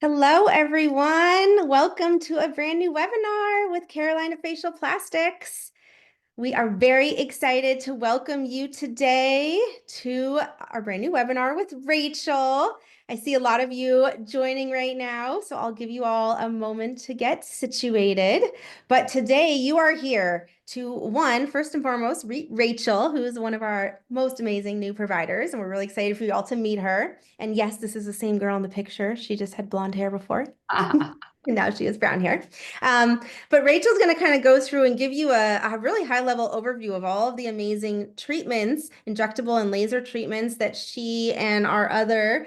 Hello, everyone. Welcome to a brand new webinar with Carolina Facial Plastics. We are very excited to welcome you today to our brand new webinar with Rachel. I see a lot of you joining right now, so I'll give you all a moment to get situated. But today you are here to first and foremost, Rachel, who is one of our most amazing new providers, and we're really excited for you all to meet her. And yes, this is the same girl in the picture. She just had blonde hair before. And now she has brown hair. But Rachel's going to kind of go through and give you a really high level overview of all of the amazing treatments, injectable and laser treatments that she and our other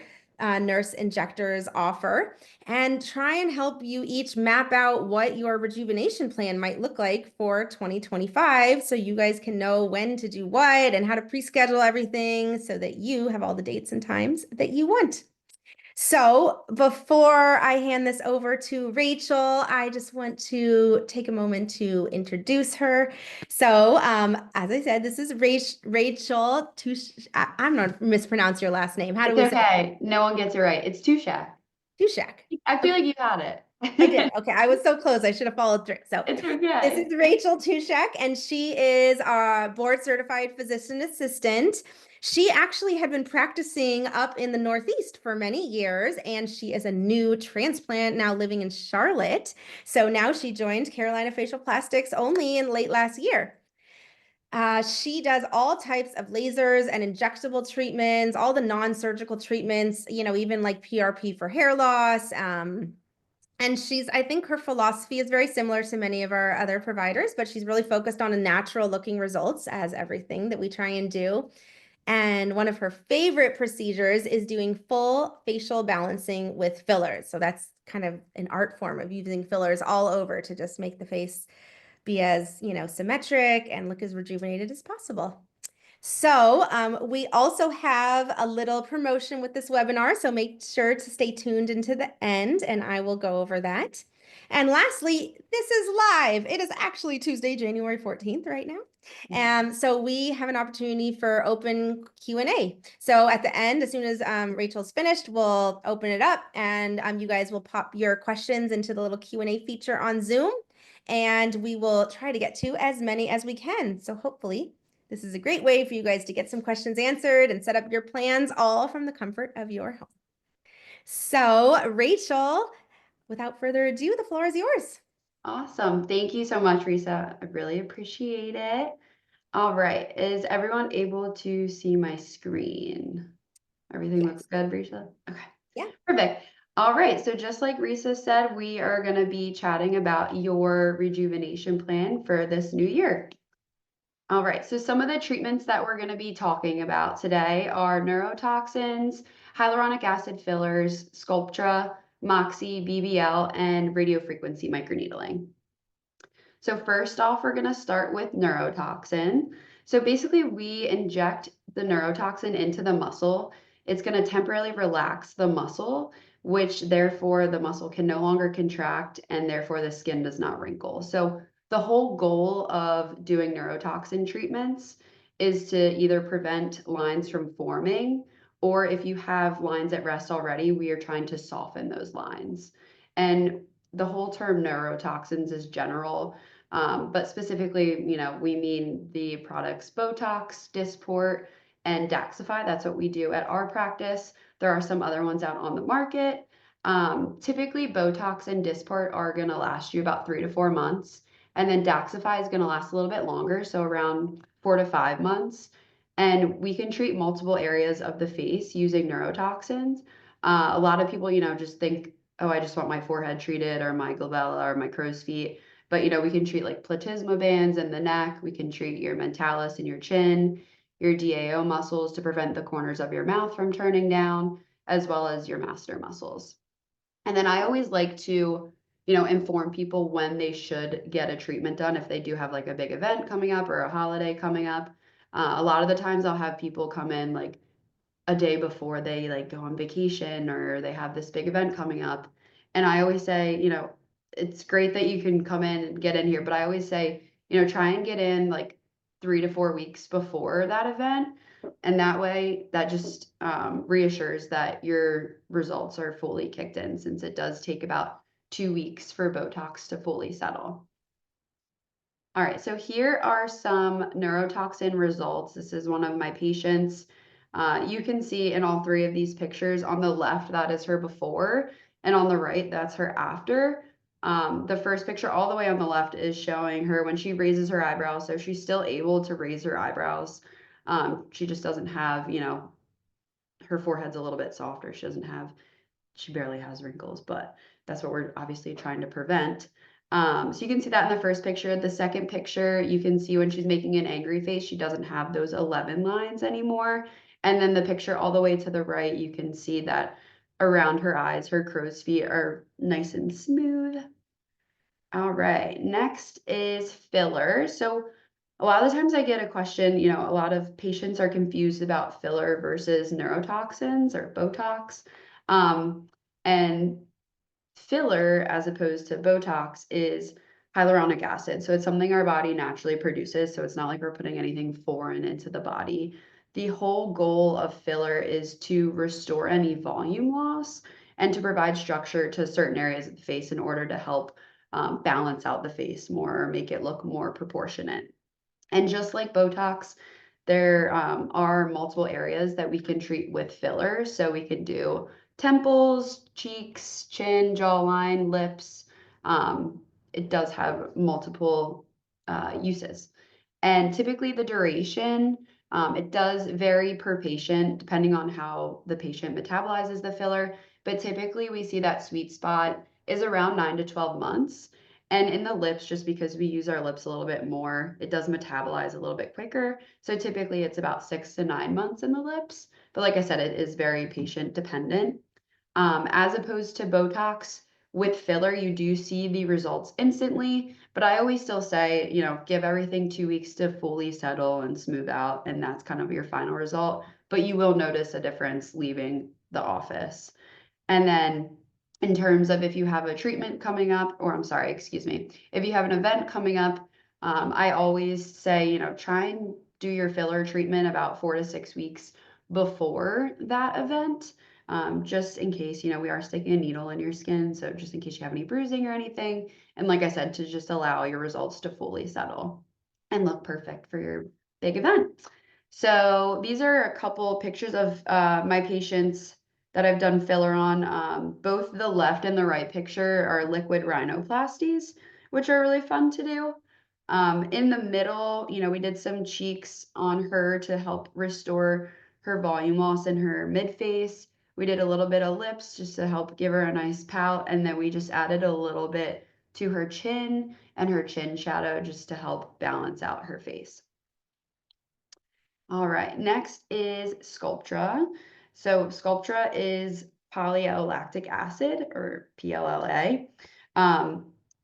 nurse injectors offer, and try and help you each map out what your rejuvenation plan might look like for 2025 so you guys can know when to do what and how to pre-schedule everything so that you have all the dates and times that you want. So before I hand this over to Rachel, I just want to take a moment to introduce her. So, as I said, this is Rachel Tusch. I'm not mispronounce your last name. How do It's we say it? okay. No one gets it right. It's Tuschak. Tuschak. I feel Okay, like you had I did. it. Okay, I was so close. I should have followed through. So, It's this is okay. Rachel Tuschak, and she is a board certified physician assistant. She actually had been practicing up in the Northeast for many years, and she is a new transplant now living in Charlotte. So now she joined Carolina Facial Plastics only in late last year. She does all types of lasers and injectable treatments, all the non-surgical treatments, even like PRP for hair loss. And I think her philosophy is very similar to many of our other providers, but she's really focused on a natural looking results as everything that we try and do. And one of her favorite procedures is doing full facial balancing with fillers. So that's kind of an art form of using fillers all over to just make the face be as, symmetric and look as rejuvenated as possible. So we also have a little promotion with this webinar, so make sure to stay tuned into the end and I will go over that. And lastly, this is live. It is actually Tuesday, January 14th right now. And so we have an opportunity for open Q&A. So at the end, as soon as Rachel's finished, we'll open it up and you guys will pop your questions into the little Q&A feature on Zoom. And we will try to get to as many as we can. So hopefully this is a great way for you guys to get some questions answered and set up your plans all from the comfort of your home. So, Rachel, without further ado, the floor is yours. Awesome. Thank you so much, Risa. I really appreciate it. All right. Is everyone able to see my screen? Everything looks Yes. good, Risa? Okay. Yeah. Perfect. All right. So just like Risa said, we are going to be chatting about your rejuvenation plan for this new year. All right, so some of the treatments that we're going to be talking about today are neurotoxins, hyaluronic acid fillers, Sculptra, Moxie, BBL, and radiofrequency microneedling. So first off, we're going to start with neurotoxin. So basically, we inject the neurotoxin into the muscle. It's going to temporarily relax the muscle, which therefore the muscle can no longer contract and therefore the skin does not wrinkle. So the whole goal of doing neurotoxin treatments is to either prevent lines from forming, or if you have lines at rest already, we are trying to soften those lines. And the whole term neurotoxins is general, but specifically, we mean the products Botox, Dysport, and Daxxify. That's what we do at our practice. There are some other ones out on the market. Typically, Botox and Dysport are going to last you about 3 to 4 months. And then Daxxify is going to last a little bit longer, so around 4 to 5 months. And we can treat multiple areas of the face using neurotoxins. A lot of people, just think, oh, I just want my forehead treated or my glabella or my crow's feet. But we can treat like platysma bands in the neck. We can treat your mentalis in your chin, your DAO muscles to prevent the corners of your mouth from turning down, as well as your masseter muscles. And then I always like to, inform people when they should get a treatment done if they do have like a big event coming up or a holiday coming up. A lot of the times I'll have people come in like a day before they like go on vacation or they have this big event coming up. And I always say, it's great that you can come in and get in here, but I always say, try and get in like 3 to 4 weeks before that event. And that way, that just reassures that your results are fully kicked in, since it does take about 2 weeks for Botox to fully settle. All right, so here are some neurotoxin results. This is one of my patients. You can see in all three of these pictures, on the left, that is her before, and on the right, that's her after. The first picture all the way on the left is showing her when she raises her eyebrows. So she's still able to raise her eyebrows. She just doesn't have, her forehead's a little bit softer. She barely has wrinkles, but that's what we're obviously trying to prevent. So you can see that in the first picture. The second picture, you can see when she's making an angry face, she doesn't have those 11 lines anymore. And then the picture all the way to the right, you can see that around her eyes, her crow's feet are nice and smooth. All right, next is filler. So a lot of the times I get a question, a lot of patients are confused about filler versus neurotoxins or Botox. And filler, as opposed to Botox, is hyaluronic acid. So it's something our body naturally produces. So it's not like we're putting anything foreign into the body. The whole goal of filler is to restore any volume loss and to provide structure to certain areas of the face in order to help balance out the face more or make it look more proportionate. And just like Botox, there are multiple areas that we can treat with filler. So we can do temples, cheeks, chin, jawline, lips. It does have multiple uses. And typically the duration, it does vary per patient depending on how the patient metabolizes the filler. But typically we see that sweet spot is around 9 to 12 months. And in the lips, just because we use our lips a little bit more, it does metabolize a little bit quicker. So typically it's about 6 to 9 months in the lips. But like I said, it is very patient dependent. As opposed to Botox, with filler, you do see the results instantly. But I always still say, give everything 2 weeks to fully settle and smooth out. And that's kind of your final result. But you will notice a difference leaving the office. And then in terms of if you have a treatment coming up, or I'm sorry, excuse me, if you have an event coming up, I always say, try and do your filler treatment about 4 to 6 weeks before that event, just in case, we are sticking a needle in your skin. So just in case you have any bruising or anything. And like I said, to just allow your results to fully settle and look perfect for your big event. So these are a couple pictures of my patients that I've done filler on. Both the left and the right picture are liquid rhinoplasties, which are really fun to do. In the middle, we did some cheeks on her to help restore her volume loss in her mid face. We did a little bit of lips just to help give her a nice pout. And then we just added a little bit to her chin and her chin shadow just to help balance out her face. All right, next is Sculptra. So Sculptra is polylactic acid, or PLLA.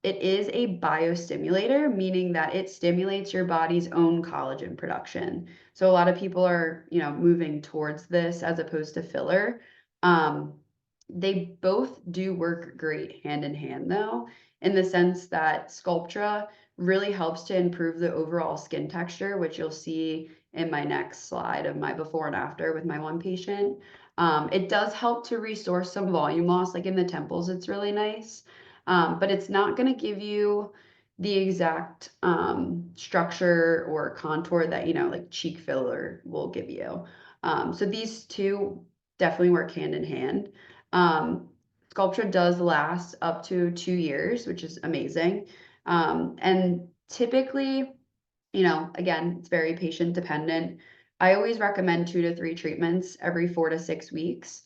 It is a biostimulator, meaning that it stimulates your body's own collagen production. So a lot of people are, moving towards this as opposed to filler. They both do work great hand in hand, though, in the sense that Sculptra really helps to improve the overall skin texture, which you'll see in my next slide of my before and after with my one patient. It does help to restore some volume loss, like in the temples, it's really nice. But it's not going to give you the exact structure or contour that, like cheek filler will give you. So these two definitely work hand in hand. Sculptra does last up to 2 years, which is amazing. And typically, again, it's very patient dependent. I always recommend 2 to 3 treatments every 4 to 6 weeks.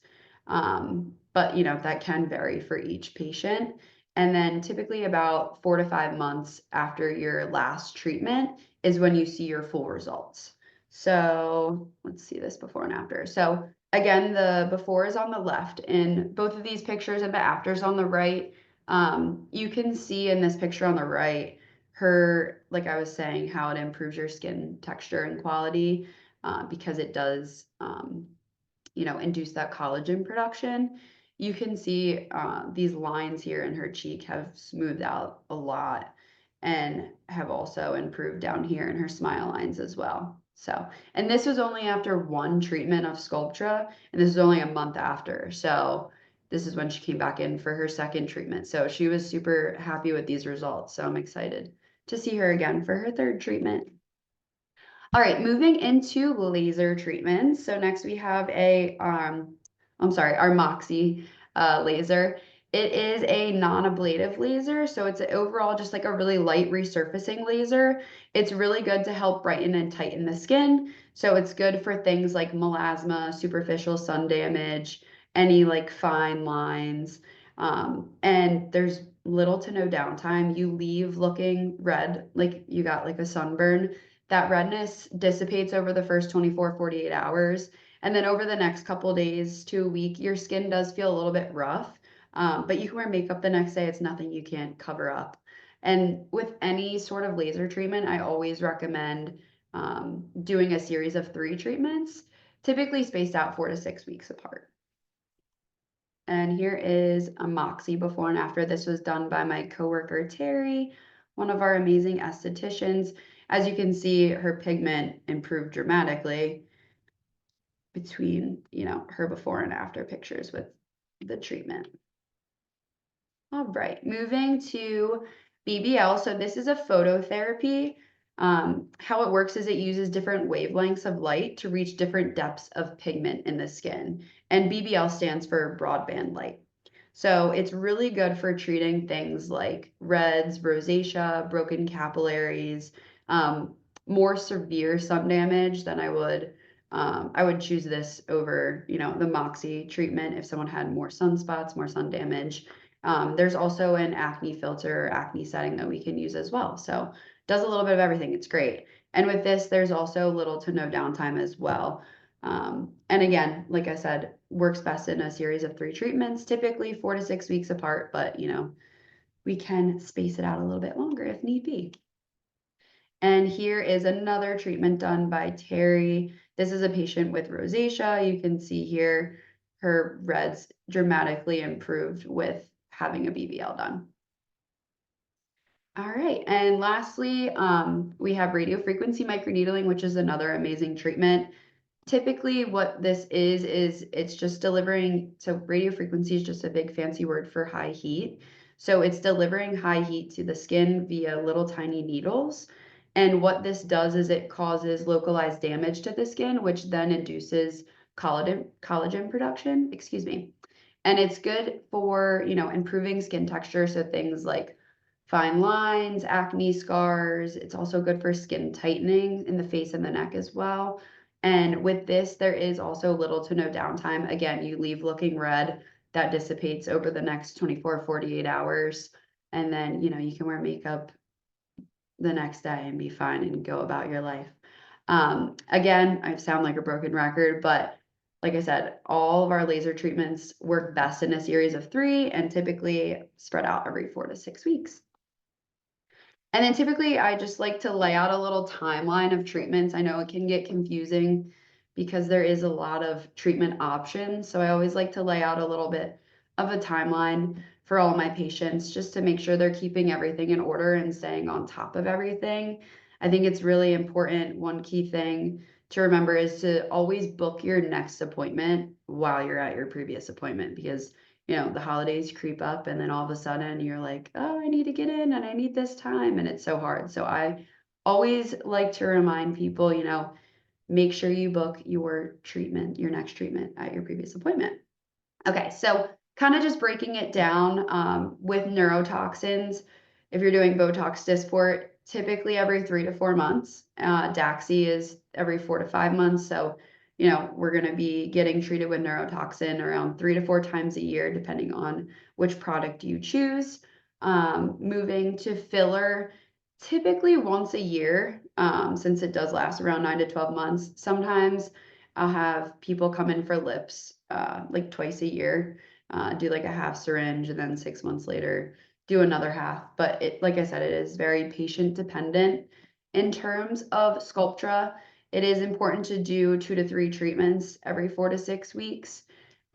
But that can vary for each patient. And then typically about 4 to 5 months after your last treatment is when you see your full results. So let's see this before and after. So again, the before is on the left in both of these pictures, and the after is on the right. You can see in this picture on the right, her, like I was saying, how it improves your skin texture and quality, because it does, induce that collagen production. You can see these lines here in her cheek have smoothed out a lot. and have also improved down here in her smile lines as well. So, and this was only after one treatment of Sculptra, and this is only a month after. So this is when she came back in for her second treatment. So she was super happy with these results. So I'm excited to see her again for her third treatment. All right, moving into laser treatments. So next we have our Moxie laser. It is a non-ablative laser, so it's overall just like a really light resurfacing laser. It's really good to help brighten and tighten the skin. So it's good for things like melasma, superficial sun damage, any like fine lines. And there's little to no downtime. You leave looking red, like you got like a sunburn. That redness dissipates over the first 24, 48 hours. And then over the next couple days to a week, your skin does feel a little bit rough, but you can wear makeup the next day. It's nothing you can't cover up. And with any sort of laser treatment, I always recommend doing a series of 3 treatments, typically spaced out 4 to 6 weeks apart. And here is a Moxie before and after. This was done by my coworker, Terry, one of our amazing estheticians. As you can see, her pigment improved dramatically between, her before and after pictures with the treatment. All right, moving to BBL. So this is a phototherapy. How it works is it uses different wavelengths of light to reach different depths of pigment in the skin. And BBL stands for broadband light. So it's really good for treating things like reds, rosacea, broken capillaries, more severe sun damage than I would choose this over, the Moxie treatment if someone had more sunspots, more sun damage. There's also an acne filter, acne setting that we can use as well. So does a little bit of everything. It's great. And with this, there's also little to no downtime as well. And again, like I said, works best in a series of 3 treatments, typically 4 to 6 weeks apart, but we can space it out a little bit longer if need be. And here is another treatment done by Terry. This is a patient with rosacea. You can see here her reds dramatically improved with having a BBL done. All right, and lastly, we have radiofrequency microneedling, which is another amazing treatment. Typically what this is it's just delivering, so radiofrequency is just a big fancy word for high heat. So it's delivering high heat to the skin via little tiny needles. And what this does is it causes localized damage to the skin, which then induces collagen production, excuse me. And it's good for, improving skin texture. So things like fine lines, acne scars. It's also good for skin tightening in the face and the neck as well. And with this, there is also little to no downtime. Again, you leave looking red, that dissipates over the next 24, 48 hours. And then, you can wear makeup the next day and be fine and go about your life. Again, I sound like a broken record, but like I said, all of our laser treatments work best in a series of 3 and typically spread out every 4 to 6 weeks. And then typically I just like to lay out a little timeline of treatments. I know it can get confusing because there is a lot of treatment options. So I always like to lay out a little bit of a timeline for all my patients just to make sure they're keeping everything in order and staying on top of everything. I think it's really important. One key thing to remember is to always book your next appointment while you're at your previous appointment, because the holidays creep up and then all of a sudden you're like, oh, I need to get in and I need this time. And it's so hard. So I always like to remind people, make sure you book your next treatment at your previous appointment. Okay, so kind of just breaking it down with neurotoxins. If you're doing Botox Dysport, typically every 3 to 4 months. Daxi is every 4 to 5 months. So, we're going to be getting treated with neurotoxin around 3 to 4 times a year, depending on which product you choose. Moving to filler, typically once a year, since it does last around 9 to 12 months. Sometimes I'll have people come in for lips like twice a year, do like a half syringe, and then 6 months later do another half. But like I said, it is very patient dependent. In terms of Sculptra, it is important to do 2 to 3 treatments every 4 to 6 weeks.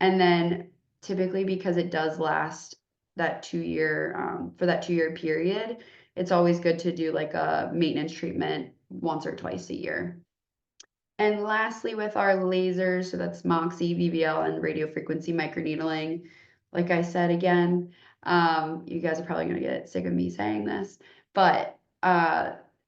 And then typically, because it does last that 2 year, for that 2 year period, it's always good to do like a maintenance treatment once or twice a year. And lastly, with our lasers, so that's Moxie, BBL, and radiofrequency microneedling. Like I said again, you guys are probably gonna get sick of me saying this, but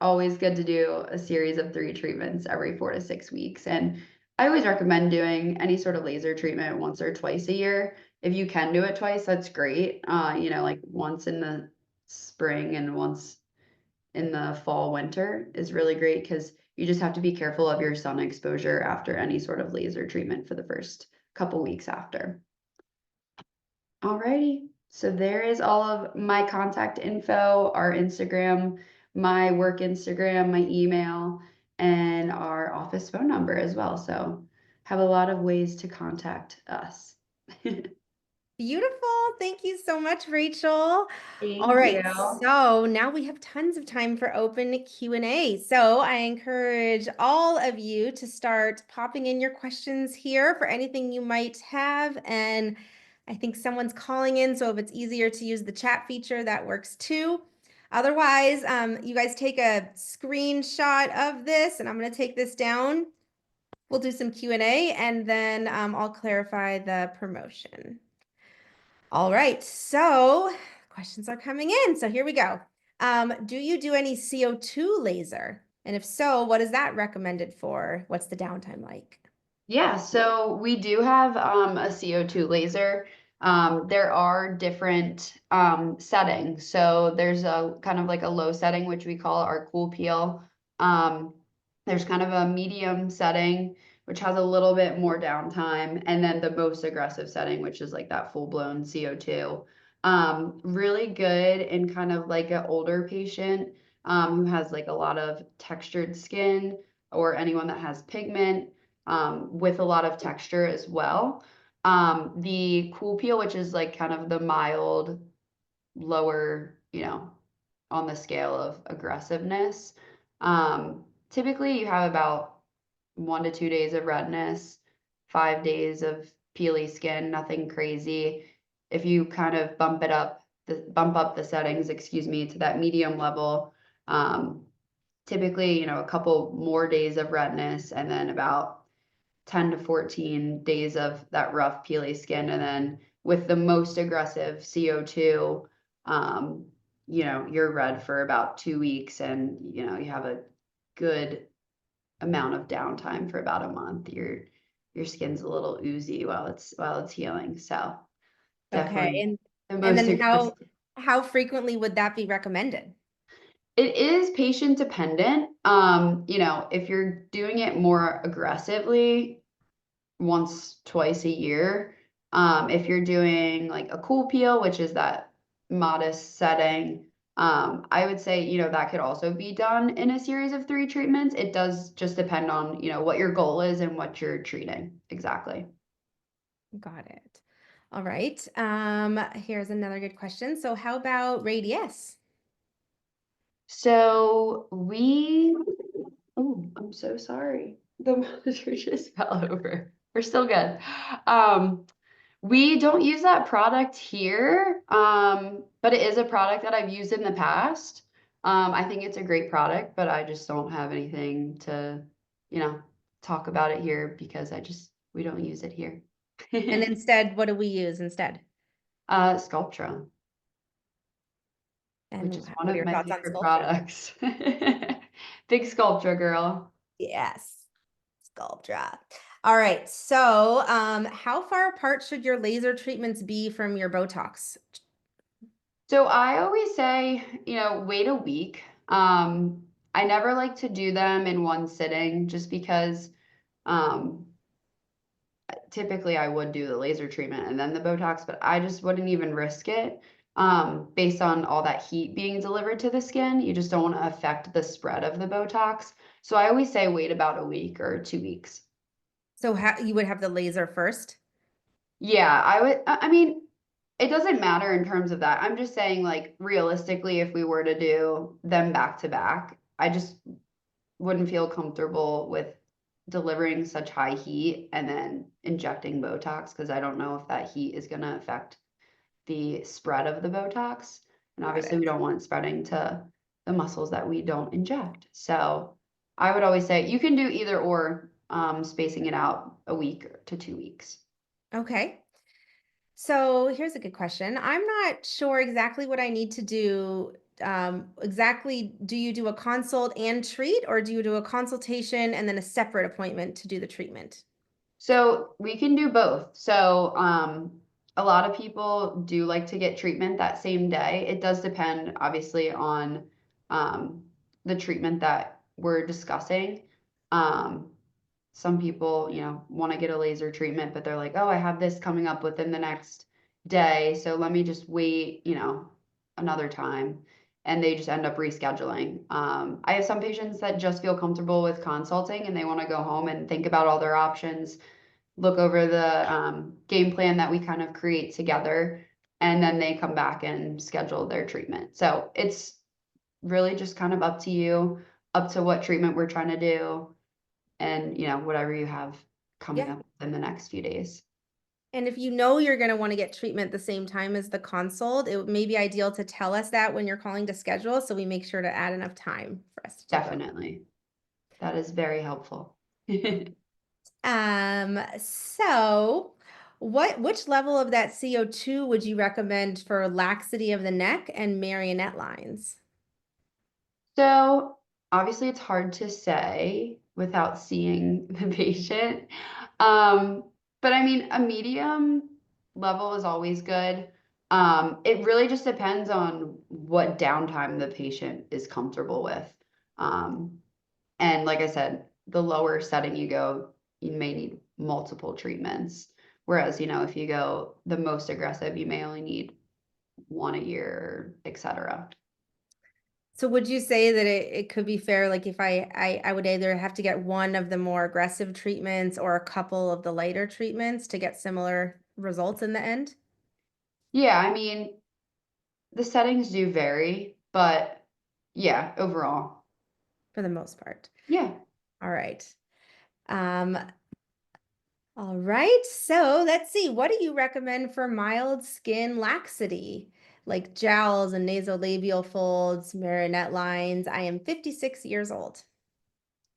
always good to do a series of 3 treatments every 4 to 6 weeks. And I always recommend doing any sort of laser treatment once or twice a year. If you can do it twice, that's great. Like once in the spring and once in the fall, winter is really great because you just have to be careful of your sun exposure after any sort of laser treatment for the first couple weeks after. Alrighty, so there is all of my contact info, our Instagram, my work Instagram, my email, and our office phone number as well. So have a lot of ways to contact us. Beautiful. Thank you so much, Rachel. All Thank right. you. So now we have tons of time for open Q&A. So I encourage all of you to start popping in your questions here for anything you might have. And I think someone's calling in, so if it's easier to use the chat feature, that works too. Otherwise, you guys take a screenshot of this, and I'm going to take this down. We'll do some Q&A, and then I'll clarify the promotion. All right, so questions are coming in. So here we go. Do you do any CO2 laser? And if so, what is that recommended for? What's the downtime like? Yeah, so we do have a CO2 laser. There are different settings. So there's a kind of like a low setting, which we call our cool peel. Um, there's kind of a medium setting, which has a little bit more downtime, and then the most aggressive setting, which is like that full-blown CO2. Really good in kind of like an older patient who has like a lot of textured skin or anyone that has pigment with a lot of texture as well. The cool peel, which is like kind of the mild, lower, on the scale of aggressiveness. Typically, you have about 1 to 2 days of redness, 5 days of peely skin, nothing crazy. If you kind of bump up the settings, excuse me, to that medium level, typically, a couple more days of redness and then about 10 to 14 days of that rough peely skin. And then with the most aggressive CO2, you're red for about 2 weeks and, you have a good amount of downtime for about a month. Your skin's a little oozy while it's healing. So Okay, definitely the and most then aggressive. how frequently would that be recommended? It is patient dependent. If you're doing it more aggressively, once, twice a year. If you're doing like a cool peel, which is that modest setting, I would say, that could also be done in a series of 3 treatments. It does just depend on, what your goal is and what you're treating. Exactly. Got it. All right. Here's another good question. So how about radius? So oh, I'm so sorry. The monitor just fell over. We're still good. Um, We don't use that product here, but it is a product that I've used in the past. I think it's a great product, but I just don't have anything to, you know, talk about it here because we don't use it here. And instead, what do we use instead? Sculptra, which And is one what are of your my thoughts on favorite Sculptra? products. Big Sculptra girl. Yes, Sculptra. All right. So, how far apart should your laser treatments be from your Botox? So I always say, wait a week. I never like to do them in one sitting just because um, typically I would do the laser treatment and then the Botox, but I just wouldn't even risk it. Based on all that heat being delivered to the skin, you just don't want to affect the spread of the Botox. So I always say wait about a week or 2 weeks. So, how you would have the laser first? Yeah, I mean, it doesn't matter in terms of that. I'm just saying, like, realistically, if we were to do them back to back, I just wouldn't feel comfortable with delivering such high heat and then injecting Botox because I don't know if that heat is going to affect the spread of the Botox. And Got obviously, we it. don't want it spreading to the muscles that we don't inject. So I would always say you can do either or, spacing it out a week to 2 weeks. Okay. So here's a good question. I'm not sure exactly what I need to do. Exactly, do you do a consult and treat, or do you do a consultation and then a separate appointment to do the treatment? So we can do both. So a lot of people do like to get treatment that same day. It does depend, obviously, on um, the treatment that we're discussing. Um, some people, want to get a laser treatment, but they're like, oh, I have this coming up within the next day. So let me just wait, another time. And they just end up rescheduling. I have some patients that just feel comfortable with consulting and they want to go home and think about all their options, look over the game plan that we kind of create together, and then they come back and schedule their treatment. So it's really just kind of up to you, up to what treatment we're trying to do, and whatever you have coming Yeah. up in the next few days. And if you know you're going to want to get treatment the same time as the consult, it may be ideal to tell us that when you're calling to schedule so we make sure to add enough time for us to do both. Definitely. That is very helpful. So which level of that CO2 would you recommend for laxity of the neck and marionette lines? So obviously it's hard to say without seeing the patient. Um, but I mean, a medium level is always good. It really just depends on what downtime the patient is comfortable with. Um, and like I said, the lower setting you go, you may need multiple treatments. Whereas, if you go the most aggressive, you may only need one a year, etc. So would you say that it could be fair, like if I would either have to get one of the more aggressive treatments or a couple of the lighter treatments to get similar results in the end? Yeah, I mean, the settings do vary, but yeah, overall. For the most part. Yeah. All right. Um, all right. So let's see. What do you recommend for mild skin laxity, like jowls and nasolabial folds, marionette lines? I am 56 years old.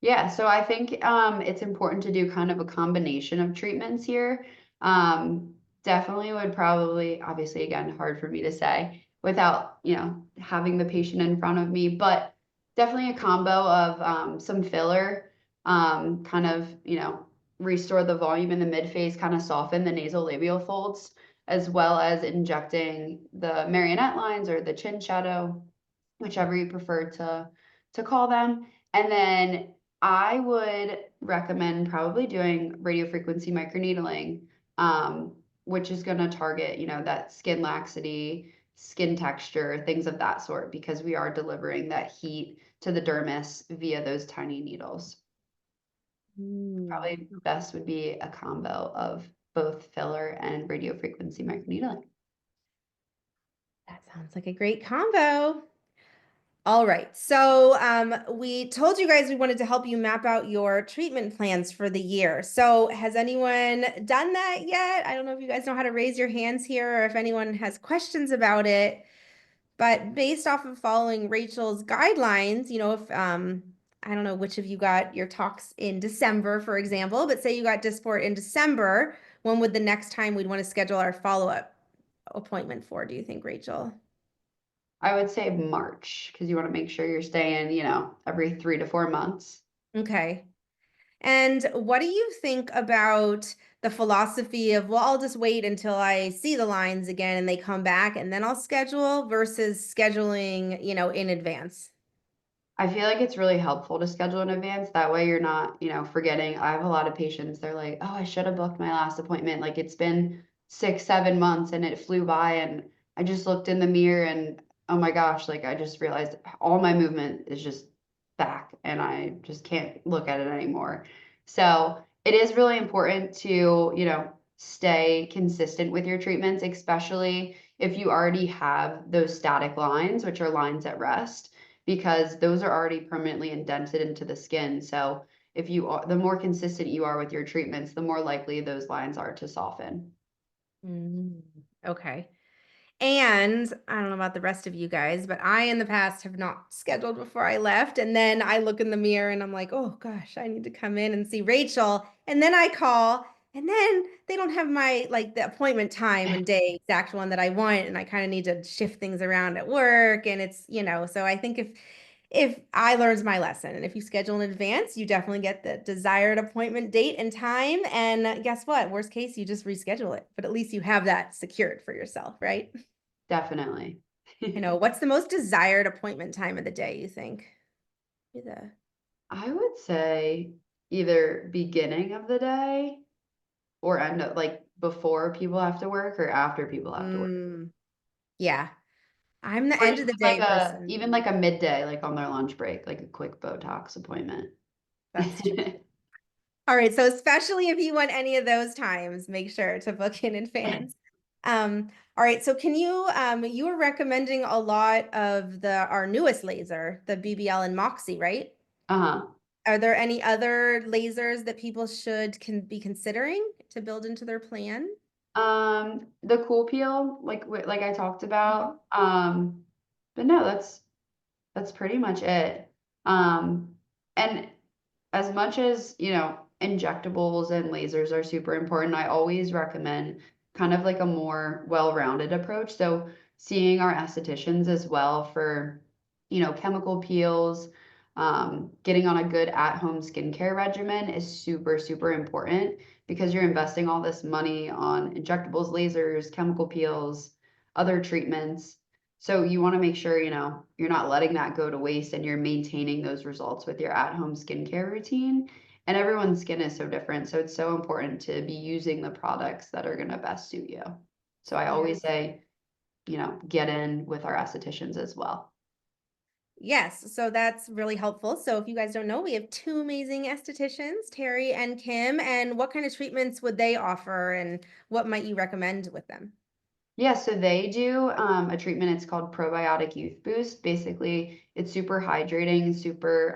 Yeah, so I think it's important to do kind of a combination of treatments here. Definitely would probably, obviously, again, hard for me to say without, having the patient in front of me, but definitely a combo of some filler, kind of, restore the volume in the mid phase, kind of soften the nasolabial folds, as well as injecting the marionette lines or the chin shadow, whichever you prefer to call them. And then I would recommend probably doing radiofrequency microneedling, which is going to target, that skin laxity, skin texture, things of that sort, because we are delivering that heat to the dermis via those tiny needles. Mm, Probably best would be a combo of both filler and radiofrequency microneedling. that sounds like a great combo. All right. So we told you guys we wanted to help you map out your treatment plans for the year. So has anyone done that yet? I don't know if you guys know how to raise your hands here or if anyone has questions about it. But based off of following Rachel's guidelines, if I don't know which of you got your talks in December, for example, but say you got Dysport in December, when would the next time we'd want to schedule our follow-up appointment for, do you think, Rachel? I would say March because you want to make sure you're staying, every 3 to 4 months. Okay. And what do you think about the philosophy of, well, I'll just wait until I see the lines again and they come back and then I'll schedule versus scheduling, in advance? I feel like it's really helpful to schedule in advance. That way you're not, forgetting. I have a lot of patients, they're like, oh, I should have booked my last appointment. Like it's been 6, 7 months and it flew by and I just looked in the mirror and oh my gosh, like I just realized all my movement is just back and I just can't look at it anymore. So it is really important to, stay consistent with your treatments, especially if you already have those static lines, which are lines at rest, because those are already permanently indented into the skin. So if you are, the more consistent you are with your treatments, the more likely those lines are to soften. Mm, okay. And I don't know about the rest of you guys, but I in the past have not scheduled before I left. And then I look in the mirror and I'm like, oh gosh, I need to come in and see Rachel. And then I call, and then they don't have my like the appointment time and day exact one that I want. And I kind of need to shift things around at work. And it's, so I think if I learned my lesson and if you schedule in advance, you definitely get the desired appointment date and time. And guess what? Worst case, you just reschedule it, but at least you have that secured for yourself, right? Definitely. What's the most desired appointment time of the day, you think? The I would say either beginning of the day or end of like before people have to work or after people have to work. mm, yeah, I'm the Or end even of the like day a person. even like a midday, like on their lunch break, like a quick Botox appointment. That's true. All right, so especially if you want any of those times, make sure to book in advance. All right, so you were recommending a lot of our newest laser, the BBL and Moxie, right? Uh-huh. Are there any other lasers that people can be considering to build into their plan? The cool peel, like I talked Mhm. about. But no, that's pretty much it. And as much as, injectables and lasers are super important, I always recommend kind of like a more well-rounded approach. So seeing our estheticians as well for, chemical peels, getting on a good at-home skincare regimen is super, super important because you're investing all this money on injectables, lasers, chemical peels, other treatments. So you want to make sure, you're not letting that go to waste and you're maintaining those results with your at-home skincare routine. And everyone's skin is so different. So it's so important to be using the products that are going to best suit you. So I always Yes. say, get in with our estheticians as well. Yes, so that's really helpful. So if you guys don't know, we have two amazing estheticians, Terry and Kim, and what kind of treatments would they offer and what might you recommend with them? Yeah, so they do a treatment. It's called Probiotic Youth Boost. Basically, it's super hydrating, super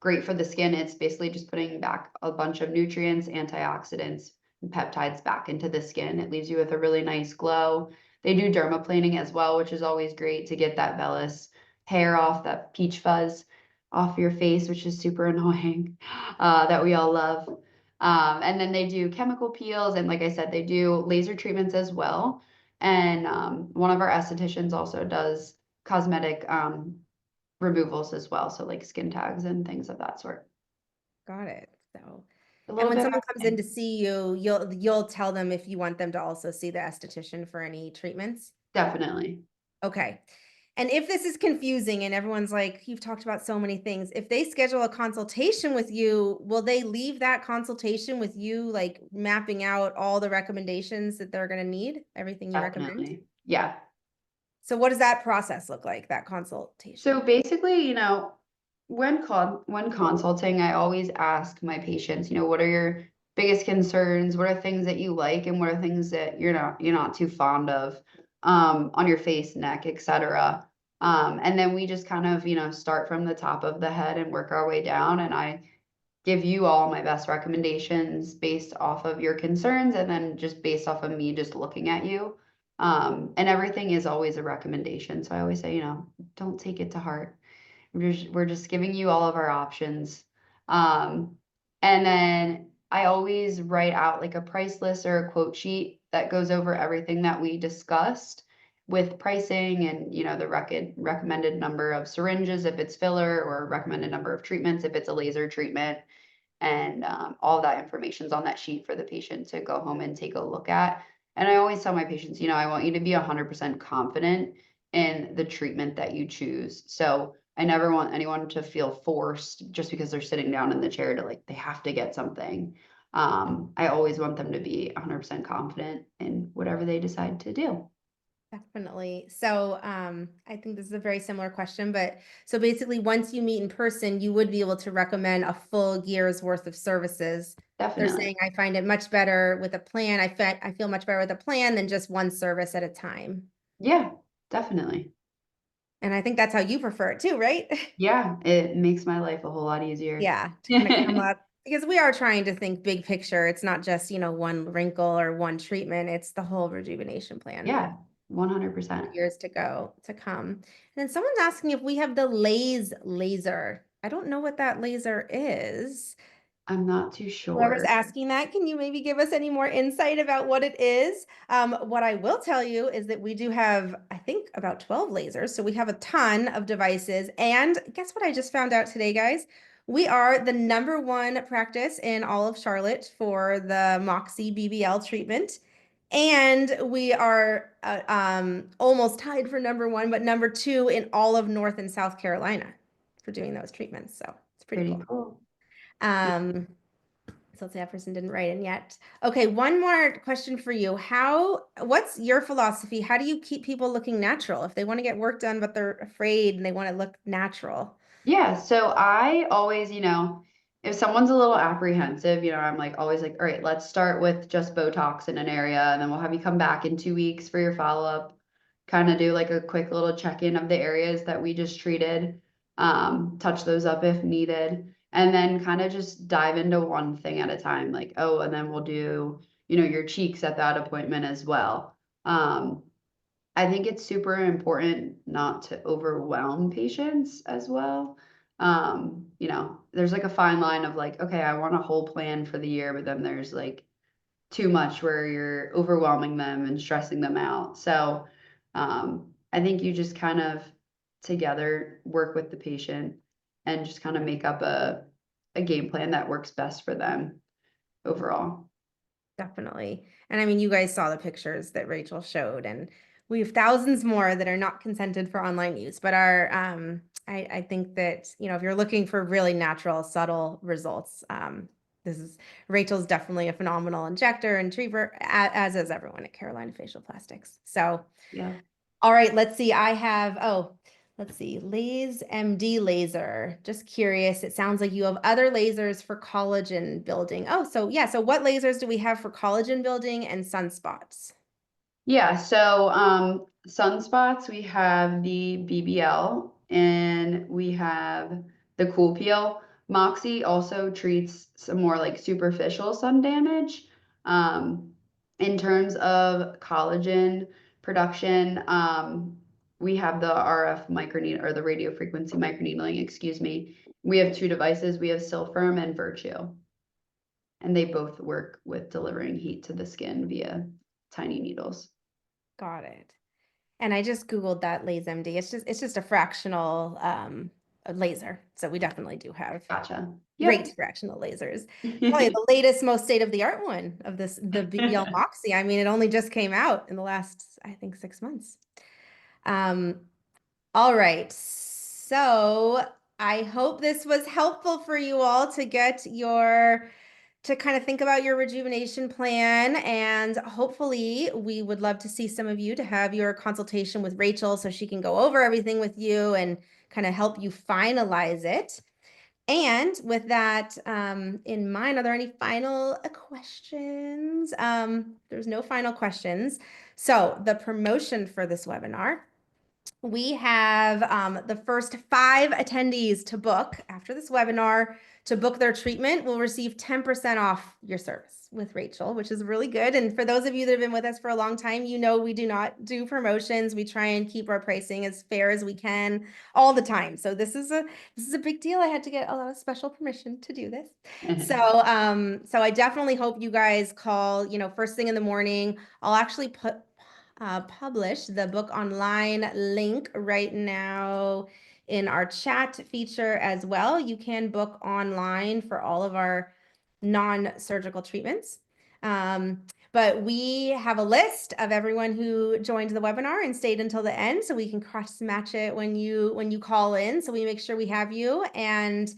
great for the skin. It's basically just putting back a bunch of nutrients, antioxidants, and peptides back into the skin. It leaves you with a really nice glow. They do dermaplaning as well, which is always great to get that vellus hair off, that peach fuzz off your face, which is super annoying, that we all love. And then they do chemical peels, and like I said, they do laser treatments as well. And one of our estheticians also does cosmetic removals as well, so like skin tags and things of that sort. Got it. So, A and little when bit of someone comes in to everything. see you, you'll tell them if you want them to also see the esthetician for any treatments. Definitely. Okay. And if this is confusing and everyone's like, you've talked about so many things, if they schedule a consultation with you, will they leave that consultation with you, like mapping out all the recommendations that they're going to need, everything you recommend? Definitely. Yeah. So what does that process look like, that So consultation? basically, when consulting, I always ask my patients, what are your biggest concerns? What are things that you like and what are things that you're not too fond of on your face, neck, etc. And then we just kind of, start from the top of the head and work our way down. And I give you all my best recommendations based off of your concerns and then just based off of me just looking at you. And everything is always a recommendation. So I always say, don't take it to heart. We're just giving you all of our options. Um, and then I always write out like a price list or a quote sheet that goes over everything that we discussed with pricing and the recommended number of syringes if it's filler or recommended number of treatments if it's a laser treatment and all that information's on that sheet for the patient to go home and take a look at. And I always tell my patients, I want you to be 100% confident in the treatment that you choose. So I never want anyone to feel forced just because they're sitting down in the chair to like they have to get something. I always want them to be 100% confident in whatever they decide to do. Definitely. So, I think this is a very similar question, but so basically, once you meet in person, you would be able to recommend a full year's worth of services. They're Definitely. saying I find it much better with a plan. I feel much better with a plan than just one service at a time. Yeah, definitely. And I think that's how you prefer it too, right? Yeah, it makes my life a whole lot easier. Yeah, to kind of come up. Because we are trying to think big picture. It's not just, one wrinkle or one treatment. It's the whole rejuvenation plan Yeah, 100%. years to come. And then someone's asking if we have the laser. I don't know what that laser is. I'm not too Whoever's sure. asking that, can you maybe give us any more insight about what it is? What I will tell you is that we do have, I think, about 12 lasers. So we have a ton of devices. And guess what I just found out today, guys? We are the #1 practice in all of Charlotte for the Moxie BBL treatment. And we are almost tied for #1, but #2 in all of North and South Carolina for doing those treatments. So it's pretty Pretty cool. cool. Um, so let's say that person didn't write in yet. Okay, one more question for you. What's your philosophy? How do you keep people looking natural if they want to get work done, but they're afraid and they want to look natural? Yeah, so I always, if someone's a little apprehensive, I'm like always like, all right, let's start with just Botox in an area, and then we'll have you come back in 2 weeks for your follow-up, kind of do like a quick little check-in of the areas that we just treated, touch those up if needed, and then kind of just dive into one thing at a time, like, oh, and then we'll do, your cheeks at that appointment as well. I think it's super important not to overwhelm patients as well. There's like a fine line of like, okay, I want a whole plan for the year, but then there's like too much where you're overwhelming them and stressing them out. So I think you just kind of together work with the patient and just kind of make up a game plan that works best for them overall. Definitely. And I mean, you guys saw the pictures that Rachel showed, and we have thousands more that are not consented for online use. But I think that, if you're looking for really natural, subtle results, this is Rachel's definitely a phenomenal injector and treatment, as is everyone at Carolina Facial Plastics. So, Yeah. all right, let's see. Let's see. MD laser. Just curious. It sounds like you have other lasers for collagen building. Oh, so yeah. So what lasers do we have for collagen building and sunspots? Yeah, so sunspots, we have the BBL and we have the Cool Peel. Moxie also treats some more like superficial sun damage. Um, in terms of collagen production, we have the RF microneedle or the radio frequency microneedling, excuse me. We have two devices. We have Silfirm and Virtue, and they both work with delivering heat to the skin via tiny needles. Got it. And I just Googled that LaserMD. It's just a fractional laser. So we definitely do have Gotcha. great Yep. fractional lasers. Probably the latest, most state-of-the-art one of the BBL Moxie. I mean, it only just came out in the last, I think, 6 months. Um, all right. So I hope this was helpful for you all to kind of think about your rejuvenation plan. And hopefully we would love to see some of you to have your consultation with Rachel so she can go over everything with you and kind of help you finalize it. And with that in mind, are there any final questions? There's no final questions. So the promotion for this webinar, we have the first 5 attendees to book after this webinar to book their treatment will receive 10% off your service with Rachel, which is really good. And for those of you that have been with us for a long time, we do not do promotions. We try and keep our pricing as fair as we can all the time. So this is a big deal. I had to get a lot of special permission to do this. So I definitely hope you guys call, first thing in the morning. I'll actually publish the book online link right now in our chat feature as well. You can book online for all of our non-surgical treatments. But we have a list of everyone who joined the webinar and stayed until the end, so we can cross match it when you call in. So we make sure we have you, and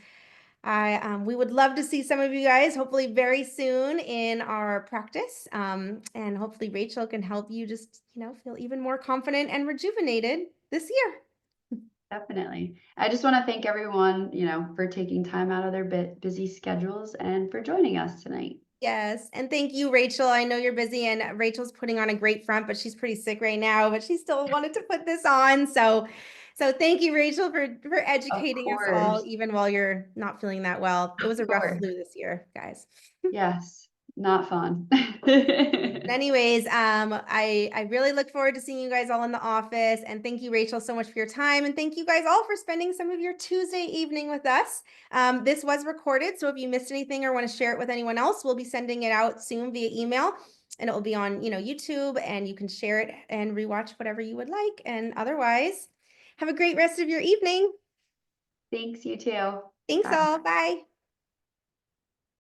we would love to see some of you guys, hopefully very soon in our practice. And hopefully Rachel can help you just, feel even more confident and rejuvenated this year. Definitely. I just want to thank everyone, for taking time out of their busy schedules and for joining us tonight. Yes. And thank you, Rachel. I know you're busy and Rachel's putting on a great front, but she's pretty sick right now, but she still wanted to put this on. So So thank you, Rachel, for Of educating us all, course, even while you're not feeling that well. It was a of rough course. flu this year, guys. Yes, not fun. Anyways, I really look forward to seeing you guys all in the office. And thank you, Rachel, so much for your time. And thank you guys all for spending some of your Tuesday evening with us. This was recorded, so if you missed anything or want to share it with anyone else, we'll be sending it out soon via email. And it will be on, YouTube, and you can share it and rewatch whatever you would like. And otherwise, have a great rest of your evening. Thanks, you too. Thanks Bye. all. Bye.